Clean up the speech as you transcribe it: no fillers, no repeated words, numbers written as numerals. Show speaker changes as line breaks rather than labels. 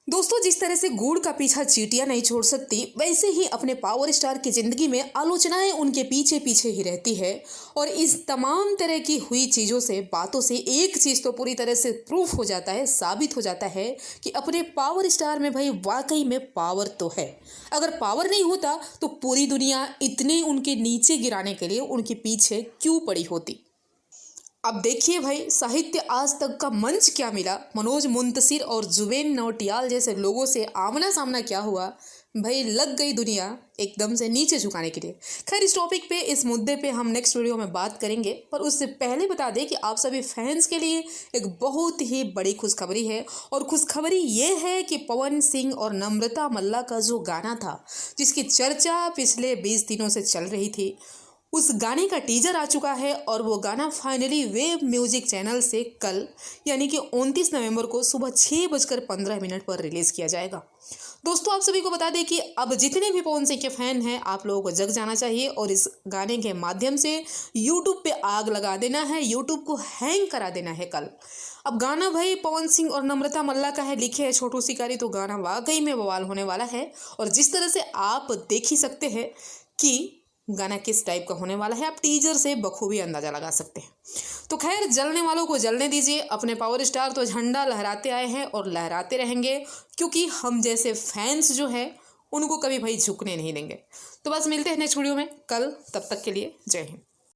दोस्तों, जिस तरह से गुड़ का पीछा चींटियां नहीं छोड़ सकती, वैसे ही अपने पावर स्टार की जिंदगी में आलोचनाएं उनके पीछे पीछे ही रहती है। और इस तमाम तरह की हुई चीजों से, बातों से एक चीज तो पूरी तरह से प्रूफ हो जाता है, साबित हो जाता है कि अपने पावर स्टार में भाई वाकई में पावर तो है। अगर पावर नहीं होता तो पूरी दुनिया इतने उनके नीचे गिराने के लिए उनके पीछे क्यों पड़ी होती। अब देखिए भाई, साहित्य आज तक का मंच क्या मिला, मनोज मुंतशिर और जुबेन नौटियाल जैसे लोगों से आमना सामना क्या हुआ। भाई लग गई दुनिया एकदम से नीचे झुकाने के लिए। खैर, इस टॉपिक पे, इस मुद्दे पे हम नेक्स्ट वीडियो में बात करेंगे, पर उससे पहले बता दें कि आप सभी फैंस के लिए एक बहुत ही बड़ी खुशखबरी है। और खुशखबरी ये है कि पवन सिंह और नम्रता मल्ला का जो गाना था, जिसकी चर्चा पिछले 20 दिनों से चल रही थी, उस गाने का टीजर आ चुका है। और वो गाना फाइनली वेब म्यूजिक चैनल से कल यानी कि 29 नवंबर को सुबह 6:15 पर रिलीज़ किया जाएगा। दोस्तों, आप सभी को बता दें कि अब जितने भी पवन सिंह के फैन हैं, आप लोगों को जग जाना चाहिए और इस गाने के माध्यम से यूट्यूब पे आग लगा देना है, यूट्यूब को हैंग करा देना है कल। अब गाना भाई पवन सिंह और नम्रता मल्ला का है, लिखे है छोटू शिकारी, तो गाना वाकई में बवाल होने वाला है। और जिस तरह से आप देख ही सकते हैं कि गाना किस टाइप का होने वाला है, आप टीजर से बखूबी अंदाजा लगा सकते हैं। तो खैर, जलने वालों को जलने दीजिए। अपने पावर स्टार तो झंडा लहराते आए हैं और लहराते रहेंगे, क्योंकि हम जैसे फैंस जो है उनको कभी भाई झुकने नहीं देंगे। तो बस मिलते हैं नेक्स्ट वीडियो में कल, तब तक के लिए जय हिंद।